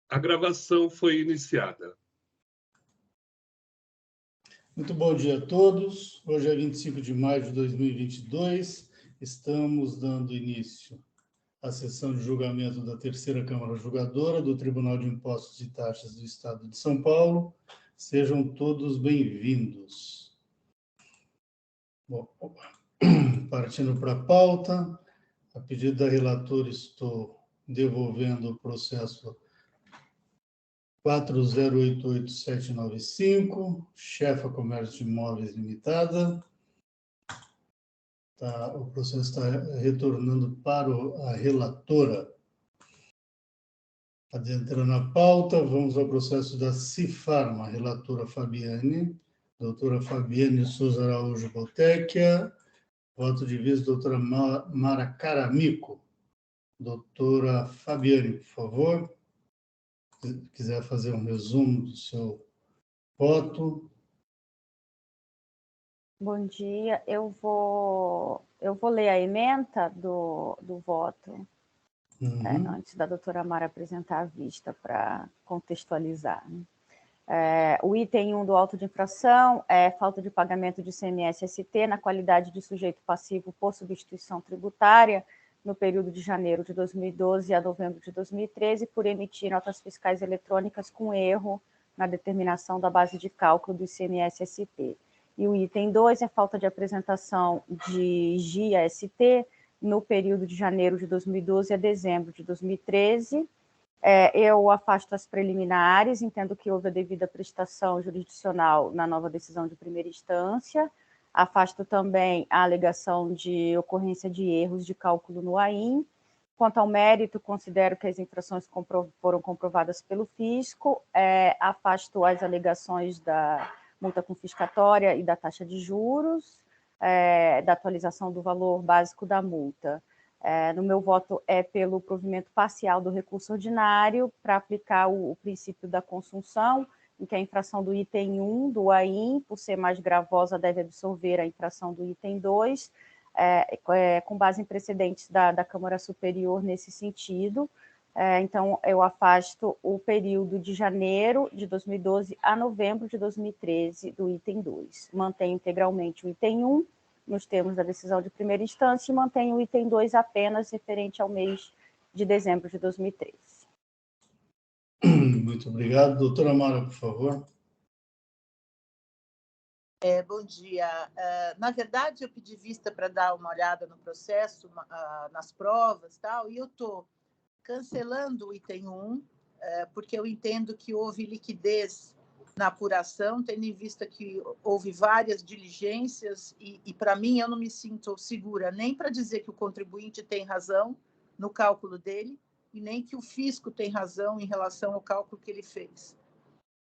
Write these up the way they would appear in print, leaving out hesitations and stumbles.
A gravação foi iniciada. Muito bom dia a todos. Hoje é 25 de maio de 2022. Estamos dando início à sessão de julgamento da Terceira Câmara Julgadora do Tribunal de Impostos e Taxas do Estado de São Paulo. Sejam todos bem-vindos. Bom, partindo para a pauta, a pedido da relatora, estou devolvendo o processo 4088795, Chefa Comércio de Imóveis Limitada. O processo está retornando para a relatora. Adentrando a pauta, vamos ao processo da Cifarma, relatora Fabiane, doutora Fabiane Souza Araújo Bottecchia, voto de vista, doutora Mara Caramico. Doutora Fabiane, por favor, se quiser fazer um resumo do seu voto. Bom dia, eu vou ler a ementa do voto, antes da doutora Mara apresentar a vista para contextualizar. O item 1 do auto de infração é falta de pagamento de ICMS-ST na qualidade de sujeito passivo por substituição tributária no período de janeiro de 2012 a novembro de 2013, por emitir notas fiscais eletrônicas com erro na determinação da base de cálculo do ICMS-ST. E o item 2 é falta de apresentação de GIA-ST no período de janeiro de 2012 a dezembro de 2013. Eu afasto as preliminares, entendo que houve a devida prestação jurisdicional na nova decisão de primeira instância. Afasto também a alegação de ocorrência de erros de cálculo no AIM. Quanto ao mérito, considero que as infrações foram comprovadas pelo fisco. Afasto as alegações da multa confiscatória e da taxa de juros, da atualização do valor básico da multa. No meu voto é pelo provimento parcial do recurso ordinário para aplicar o princípio da consunção, em que a infração do item 1 do AIM, por ser mais gravosa, deve absorver a infração do item 2, com base em precedentes da Câmara Superior nesse sentido. Então, eu afasto o período de janeiro de 2012 a novembro de 2013 do item 2. Mantenho integralmente o item 1, nos termos da decisão de primeira instância, e mantenho o item 2 apenas referente ao mês de dezembro de 2013. Muito obrigado. Doutora Mara, por favor. Bom dia. Na verdade, eu pedi vista para dar uma olhada no processo, nas provas, tal, e eu estou cancelando o item 1, porque eu entendo que houve liquidez na apuração, tendo em vista que houve várias diligências, e para mim, eu não me sinto segura nem para dizer que o contribuinte tem razão no cálculo dele, e nem que o fisco tem razão em relação ao cálculo que ele fez.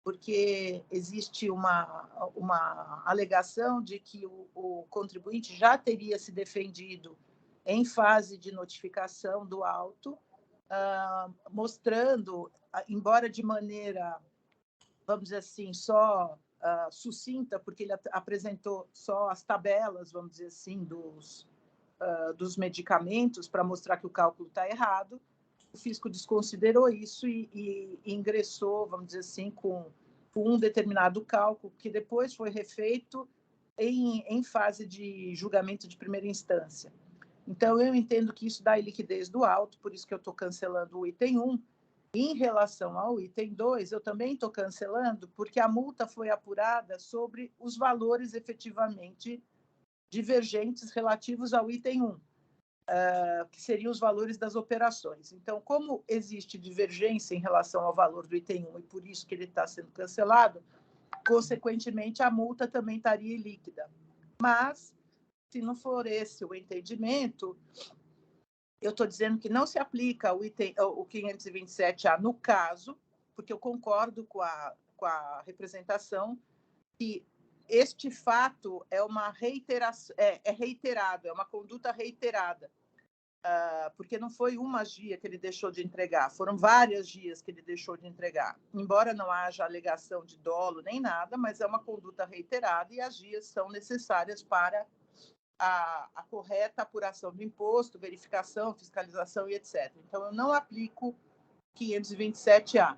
Porque existe uma alegação de que o contribuinte já teria se defendido em fase de notificação do auto, mostrando, embora de maneira, vamos dizer assim, só sucinta, porque ele apresentou só as tabelas, vamos dizer assim, dos medicamentos para mostrar que o cálculo está errado. O fisco desconsiderou isso e ingressou, vamos dizer assim, com um determinado cálculo que depois foi refeito em fase de julgamento de primeira instância. Então, eu entendo que isso dá liquidez do auto, por isso que eu estou cancelando o item 1. Em relação ao item 2, eu também estou cancelando, porque a multa foi apurada sobre os valores efetivamente divergentes relativos ao item 1, que seriam os valores das operações. Então, como existe divergência em relação ao valor do item 1 e por isso que ele está sendo cancelado, consequentemente, a multa também estaria ilíquida. Mas, se não for esse o entendimento, eu estou dizendo que não se aplica o 527A no caso, porque eu concordo com a representação que este fato é uma reiteração, reiterado, é uma conduta reiterada, porque não foi uma GIA que ele deixou de entregar, foram várias GIAs que ele deixou de entregar, embora não haja alegação de dolo nem nada, mas é uma conduta reiterada e as GIAs são necessárias para a correta apuração do imposto, verificação, fiscalização e etc. Então, eu não aplico 527A.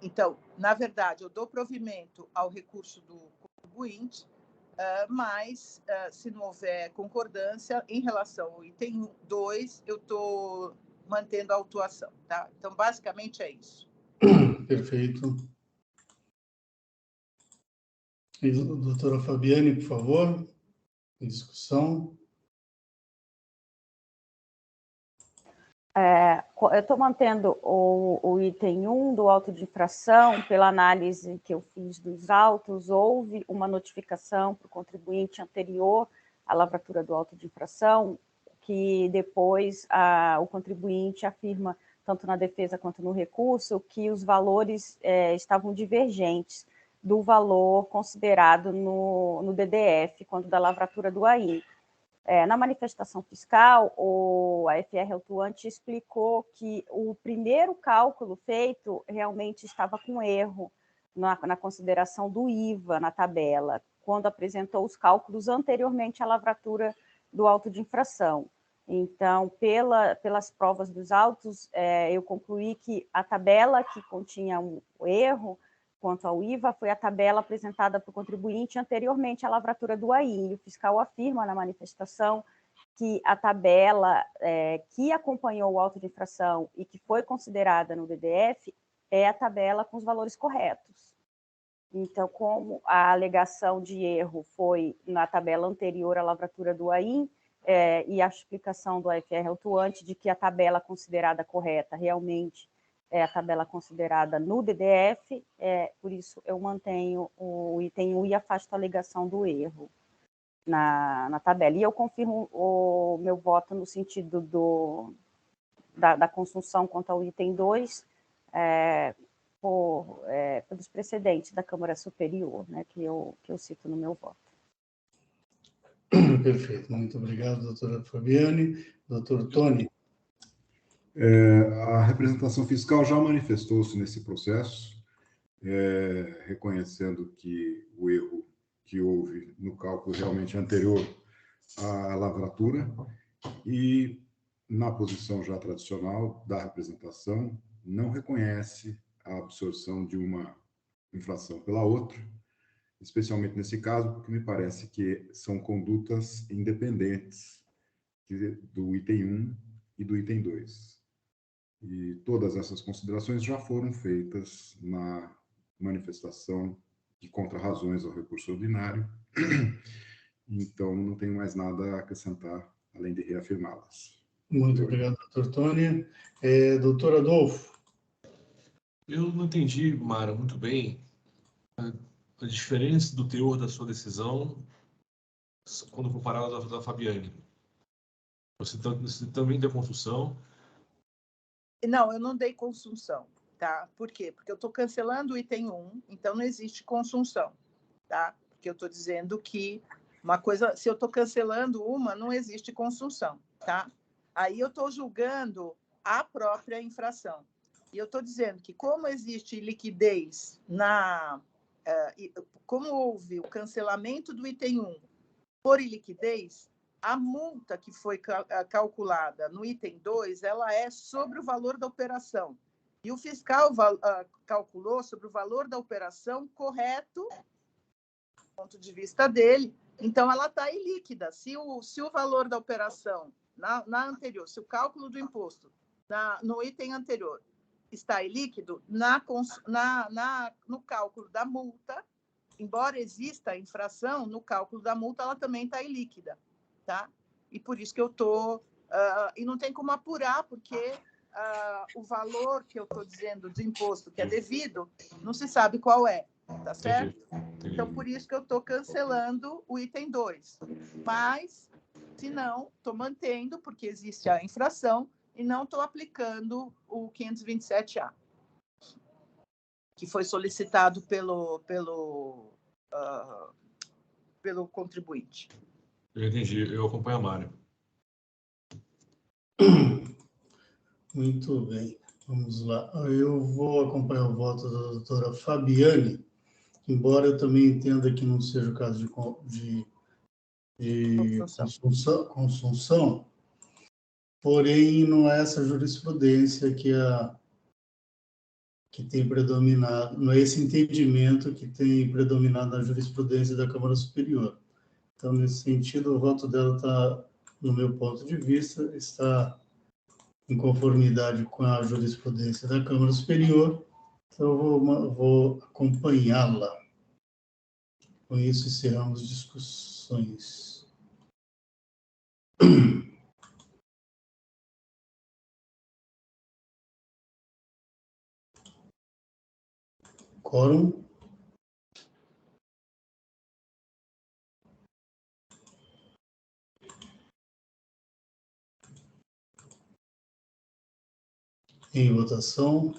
Então, na verdade, eu dou provimento ao recurso do contribuinte, mas, se não houver concordância, em relação ao item 2, eu estou mantendo a autuação. Tá? Então, basicamente, é isso. Perfeito. E, doutora Fabiane, por favor, em discussão. Eu estou mantendo o item 1 do auto de infração. Pela análise que eu fiz dos autos, houve uma notificação para o contribuinte anterior à lavratura do auto de infração, que depois o contribuinte afirma, tanto na defesa quanto no recurso, que os valores estavam divergentes do valor considerado no DDF, quando da lavratura do AI. Na manifestação fiscal, a FR autuante explicou que o primeiro cálculo feito realmente estava com erro na consideração do IVA na tabela, quando apresentou os cálculos anteriormente à lavratura do auto de infração. Então, pelas provas dos autos, eu concluí que a tabela que continha um erro quanto ao IVA foi a tabela apresentada para o contribuinte anteriormente à lavratura do AI. O fiscal afirma na manifestação que a tabela que acompanhou o auto de infração e que foi considerada no DDF é a tabela com os valores corretos. Então, como a alegação de erro foi na tabela anterior à lavratura do AI, e a explicação do AFR autuante de que a tabela considerada correta realmente é a tabela considerada no DDF, por isso eu mantenho o item 1 e afasto a alegação do erro na tabela. E eu confirmo o meu voto no sentido da consunção quanto ao item 2, pelos precedentes da Câmara Superior, né, que eu cito no meu voto. Perfeito, muito obrigado, doutora Fabiane. Doutor Tony. A representação fiscal já manifestou-se nesse processo, reconhecendo que o erro que houve no cálculo realmente anterior à lavratura e, na posição já tradicional da representação, não reconhece a absorção de uma infração pela outra, especialmente nesse caso, porque me parece que são condutas independentes do item 1 e do item 2. E todas essas considerações já foram feitas na manifestação de contrarrazões ao recurso ordinário, então não tenho mais nada a acrescentar, além de reafirmá-las. Muito obrigado, doutor Tony. Doutor Adolfo. Eu não entendi, Mara, muito bem a diferença do teor da sua decisão quando comparado da Fabiane. Você também deu consulção? Não, eu não dei consunção, tá? Por quê? Porque eu estou cancelando o item 1, então não existe consunção, tá? Porque eu estou dizendo que uma coisa, se eu estou cancelando uma, não existe consunção, tá? Aí eu estou julgando a própria infração. E eu estou dizendo que como existe liquidez como houve o cancelamento do item 1 por iliquidez, a multa que foi calculada no item 2, ela é sobre o valor da operação. E o fiscal calculou sobre o valor da operação correto, do ponto de vista dele, então ela está ilíquida. Se o valor da operação na anterior, se o cálculo do imposto no item anterior está ilíquido, no cálculo da multa, embora exista a infração, no cálculo da multa ela também está ilíquida. Tá? E por isso que eu estou... e não tem como apurar, porque o valor que eu estou dizendo do imposto que é devido, não se sabe qual é, tá certo? Entendi. Então, por isso que eu estou cancelando o item 2. Mas, se não, estou mantendo, porque existe a infração, e não estou aplicando o 527A, que foi solicitado pelo contribuinte. Eu entendi, eu acompanho a Mara. Muito bem, vamos lá. Eu vou acompanhar o voto da doutora Fabiane, embora eu também entenda que não seja o caso de consunção, porém não é essa jurisprudência que tem predominado, não é esse entendimento que tem predominado na jurisprudência da Câmara Superior. Então, nesse sentido, o voto dela está, no meu ponto de vista, está em conformidade com a jurisprudência da Câmara Superior, então eu vou acompanhá-la. Com isso, encerramos discussões. Quórum. Em votação.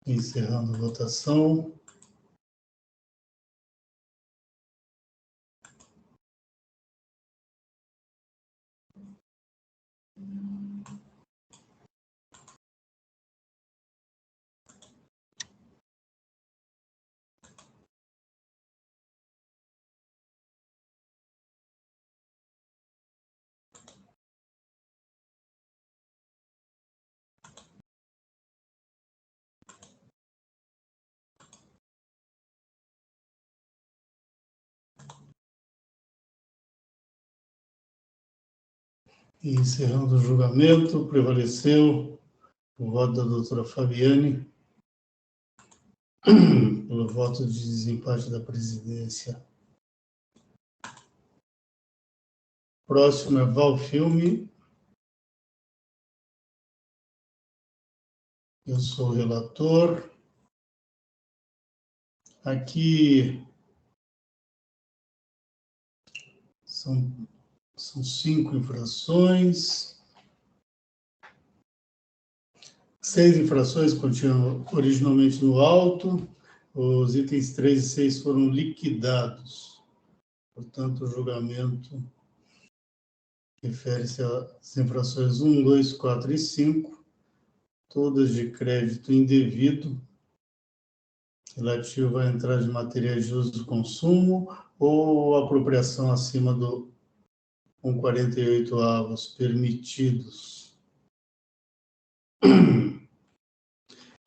Encerrando a votação. E encerrando o julgamento, prevaleceu o voto da doutora Fabiane pelo voto de desempate da presidência. Próximo é Valfilme. Eu sou o relator. Aqui são 5 infrações. 6 infrações continuam originalmente no auto. Os itens 3 e 6 foram liquidados. Portanto, o julgamento refere-se às infrações 1, 2, 4 e 5, todas de crédito indevido, relativo à entrada de materiais de uso e consumo ou apropriação acima do 1,48 avos permitidos.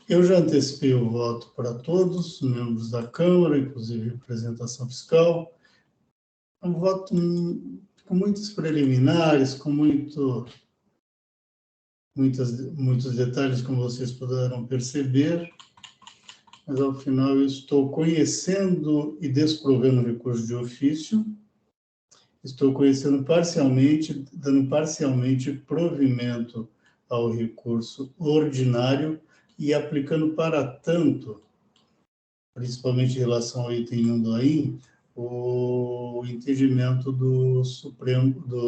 Eu já antecipei o voto para todos, membros da Câmara, inclusive representação fiscal. Um voto com muitos preliminares, com muitos detalhes, como vocês puderam perceber, mas ao final eu estou conhecendo e desprovendo o recurso de ofício, estou conhecendo parcialmente, dando parcialmente provimento ao recurso ordinário e aplicando para tanto, principalmente em relação ao item 1 do AIM, o entendimento do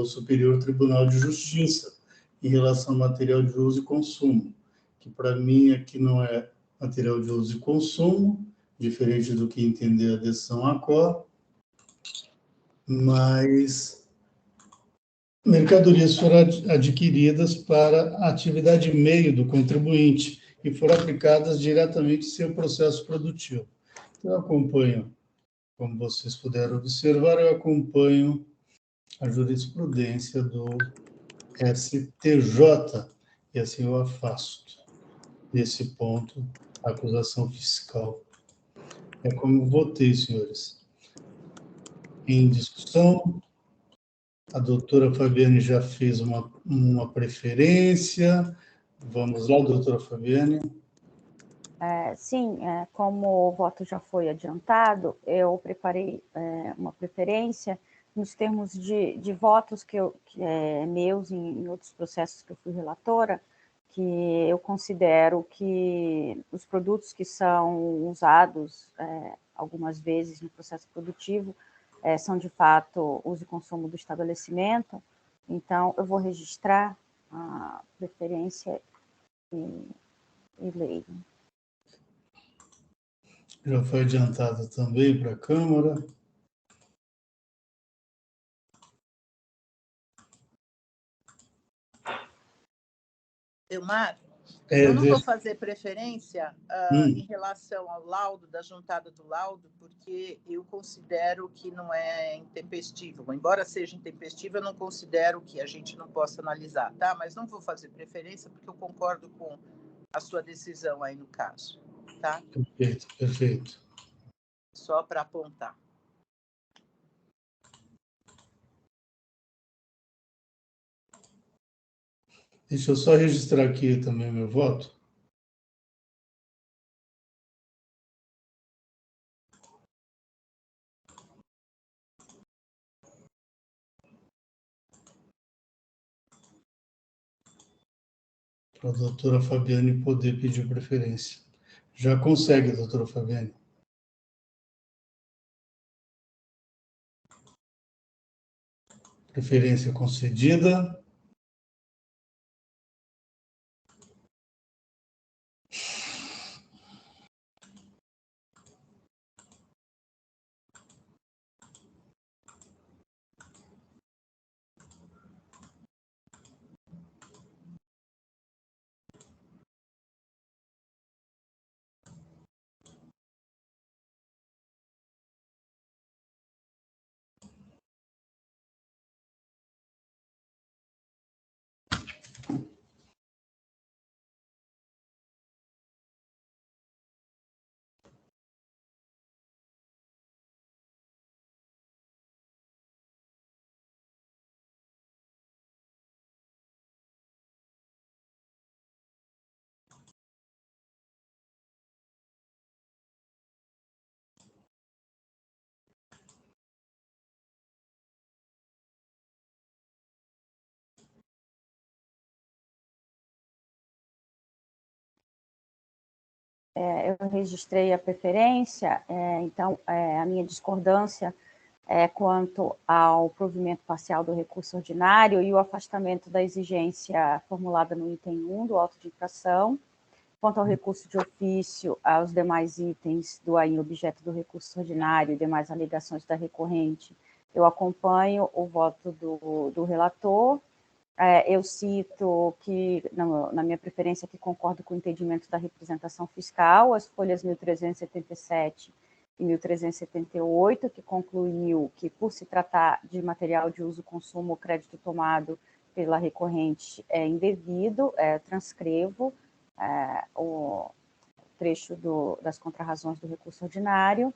Superior Tribunal de Justiça em relação ao material de uso e consumo, que para mim aqui não é material de uso e consumo, diferente do que entender a decisão ACO, mas mercadorias foram adquiridas para a atividade meio do contribuinte e foram aplicadas diretamente em seu processo produtivo. Eu acompanho, como vocês puderam observar, eu acompanho a jurisprudência do STJ, e assim eu afasto, nesse ponto, a acusação fiscal. É como votei, senhores. Em discussão, a doutora Fabiane já fez uma preferência. Vamos lá, doutora Fabiane. Sim, como o voto já foi adiantado, eu preparei uma preferência nos termos de votos que meus em outros processos que eu fui relatora, que eu considero que os produtos que são usados algumas vezes no processo produtivo são, de fato, uso e consumo do estabelecimento. Então, eu vou registrar a preferência e leio. Já foi adiantado também para a Câmara. Elmar? Eu não vou fazer preferência em relação ao laudo, da juntada do laudo, porque eu considero que não é intempestivo. Embora seja intempestivo, eu não considero que a gente não possa analisar, tá? Mas não vou fazer preferência porque eu concordo com a sua decisão aí no caso, tá? Perfeito, perfeito. Só para apontar. Deixa eu só registrar aqui também meu voto. Para a doutora Fabiane poder pedir preferência. Já consegue, doutora Fabiane. Preferência concedida. Eu registrei a preferência, então a minha discordância é quanto ao provimento parcial do recurso ordinário e o afastamento da exigência formulada no item 1 do auto de infração. Quanto ao recurso de ofício, aos demais itens do AIN objeto do recurso ordinário e demais alegações da recorrente, eu acompanho o voto do relator. Eu cito que, na minha preferência, que concordo com o entendimento da representação fiscal, as folhas 1377 e 1378, que concluiu que, por se tratar de material de uso e consumo, o crédito tomado pela recorrente é indevido. Transcrevo o trecho das contrarrazões do recurso ordinário.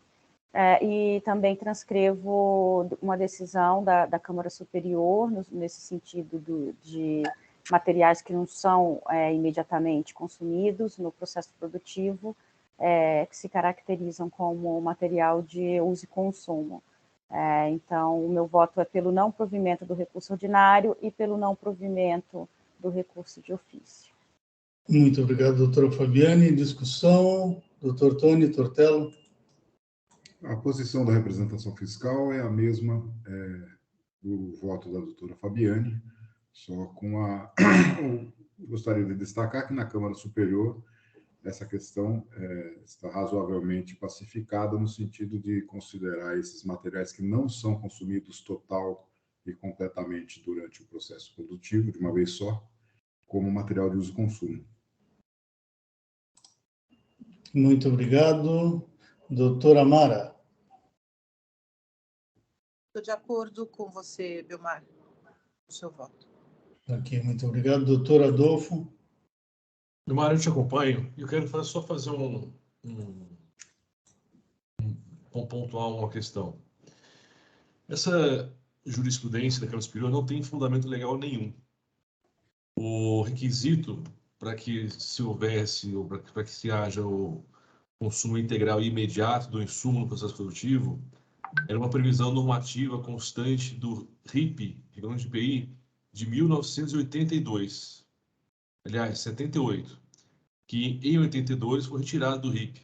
E também transcrevo uma decisão da Câmara Superior, nesse sentido de materiais que não são imediatamente consumidos no processo produtivo, que se caracterizam como material de uso e consumo. Então, o meu voto é pelo não provimento do recurso ordinário e pelo não provimento do recurso de ofício. Muito obrigado, doutora Fabiane. Em discussão, doutor Tony Tortello. A posição da representação fiscal é a mesma do voto da doutora Fabiane, só com gostaria de destacar que na Câmara Superior essa questão está razoavelmente pacificada no sentido de considerar esses materiais que não são consumidos total e completamente durante o processo produtivo, de uma vez só, como material de uso e consumo. Muito obrigado. Doutora Mara. Estou de acordo com você, Belmar, o seu voto. Ok, muito obrigado. Doutor Adolfo. Belmar, eu te acompanho. Eu quero só fazer pontuar uma questão. Essa jurisprudência da Câmara Superior não tem fundamento legal nenhum. O requisito para que se houvesse, ou para que se haja o consumo integral e imediato do insumo no processo produtivo, era uma previsão normativa constante do RIP, Regulamento de IPI, de 1982. Aliás, 78, que em 82 foi retirado do RIP.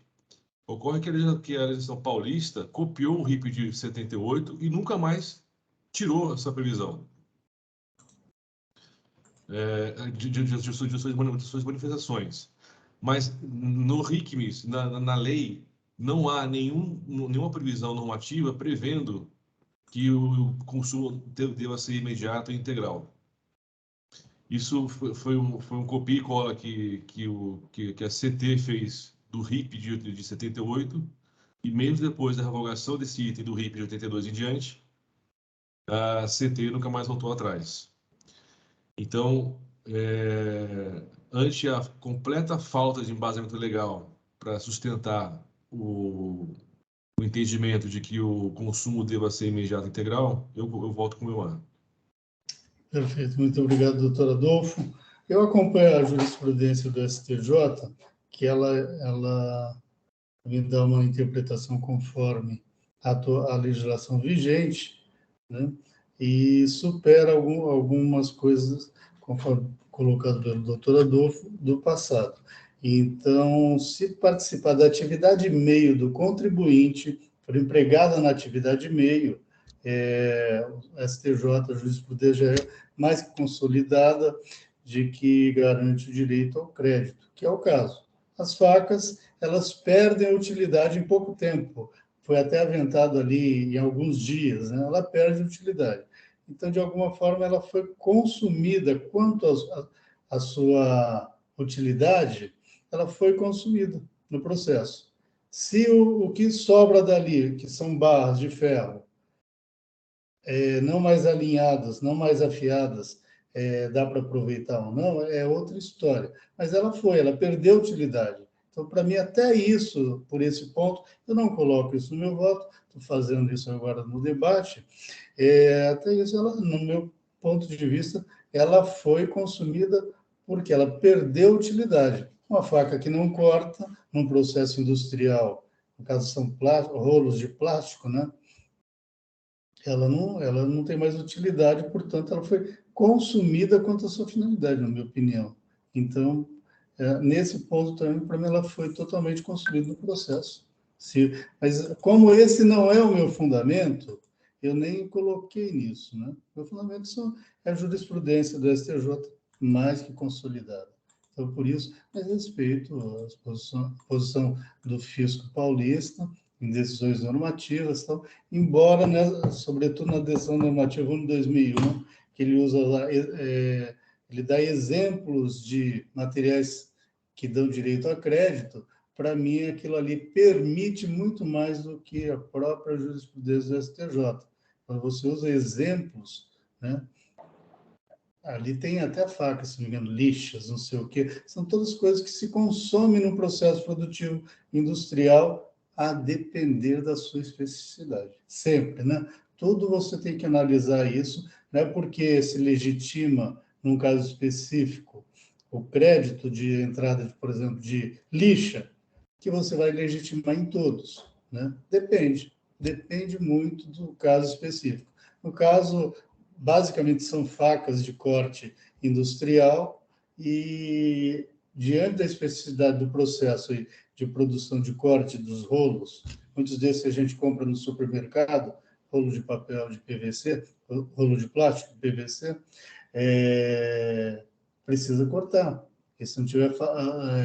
Ocorre que a legislação paulista copiou o RIP de 78 e nunca mais tirou essa previsão de suas manifestações. Mas no RICMES, na lei, não há nenhuma previsão normativa prevendo que o consumo deva ser imediato e integral. Isso foi um copia e cola que a CT fez do RIP de 78, e meses depois da revogação desse item do RIP de 82 em diante, a CT nunca mais voltou atrás. Então, ante a completa falta de embasamento legal para sustentar o entendimento de que o consumo deva ser imediato e integral, eu volto com o meu ano. Perfeito, muito obrigado, doutor Adolfo. Eu acompanho a jurisprudência do STJ, que ela me dá uma interpretação conforme a legislação vigente, né? E supera algumas coisas, conforme colocado pelo doutor Adolfo, do passado. Então, se participar da atividade meio do contribuinte, for empregada na atividade meio, o STJ, a jurisprudência é mais que consolidada de que garante o direito ao crédito, que é o caso. As facas, elas perdem a utilidade em pouco tempo. Foi até aventado ali em alguns dias, né? Ela perde utilidade. Então, de alguma forma, ela foi consumida. Quanto à sua utilidade, ela foi consumida no processo. Se o que sobra dali, que são barras de ferro, não mais alinhadas, não mais afiadas, dá para aproveitar ou não, é outra história. Mas ela perdeu utilidade. Então, para mim, até isso, por esse ponto, eu não coloco isso no meu voto, estou fazendo isso agora no debate, até isso, no meu ponto de vista, ela foi consumida porque ela perdeu utilidade. Uma faca que não corta, num processo industrial, no caso são rolos de plástico, né? Ela não tem mais utilidade, portanto, ela foi consumida quanto à sua finalidade, na minha opinião. Então, nesse ponto também, para mim, ela foi totalmente consumida no processo. Mas, como esse não é o meu fundamento, eu nem coloquei nisso, né? Meu fundamento é a jurisprudência do STJ, mais que consolidada. Então, por isso, eu respeito a posição do fisco paulista em decisões normativas, então, embora, né, sobretudo na decisão normativa 1 de 2001, que ele usa lá, ele dá exemplos de materiais que dão direito a crédito, para mim aquilo ali permite muito mais do que a própria jurisprudência do STJ. Quando você usa exemplos, né, ali tem até faca, se não me engano, lixas, não sei o quê, são todas coisas que se consomem no processo produtivo industrial, a depender da sua especificidade. Sempre, né? Tudo você tem que analisar isso, não é porque se legitima, num caso específico, o crédito de entrada, por exemplo, de lixa, que você vai legitimar em todos, né? Depende muito do caso específico. No caso, basicamente são facas de corte industrial e, diante da especificidade do processo de produção de corte dos rolos, muitos desses a gente compra no supermercado, rolo de papel de PVC, rolo de plástico de PVC, precisa cortar. Porque se não tiver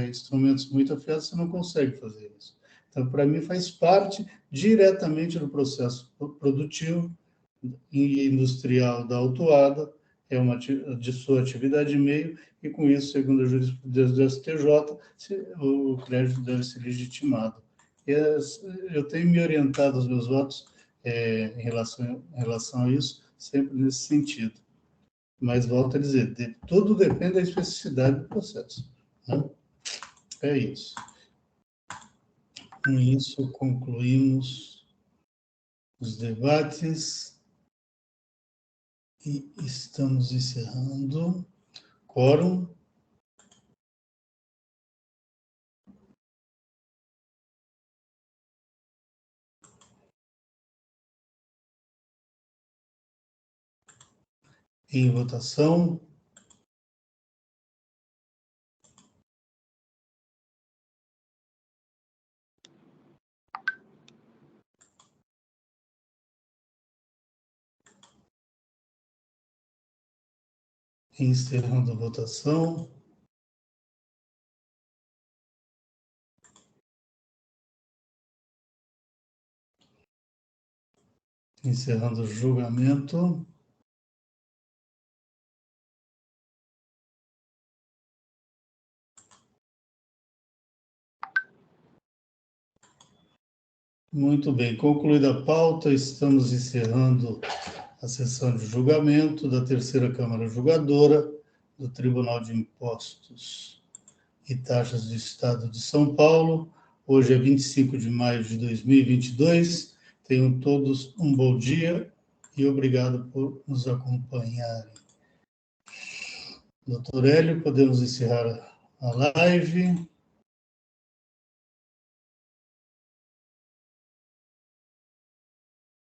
instrumentos muito afiados, você não consegue fazer isso. Então, para mim, faz parte diretamente do processo produtivo e industrial da autuada, de sua atividade meio, e com isso, segundo a jurisprudência do STJ, o crédito deve ser legitimado. Eu tenho me orientado os meus votos em relação a isso, sempre nesse sentido. Mas, volto a dizer, tudo depende da especificidade do processo, né? É isso. Com isso, concluímos os debates. E estamos encerrando. Quórum. Em votação. Encerrando a votação. Encerrando o julgamento. Muito bem. Concluída a pauta, estamos encerrando a sessão de julgamento da terceira Câmara Julgadora do Tribunal de Impostos e Taxas do Estado de São Paulo. Hoje é 25 de maio de 2022. Tenham todos um bom dia e obrigado por nos acompanharem. Doutor Hélio, podemos encerrar a live.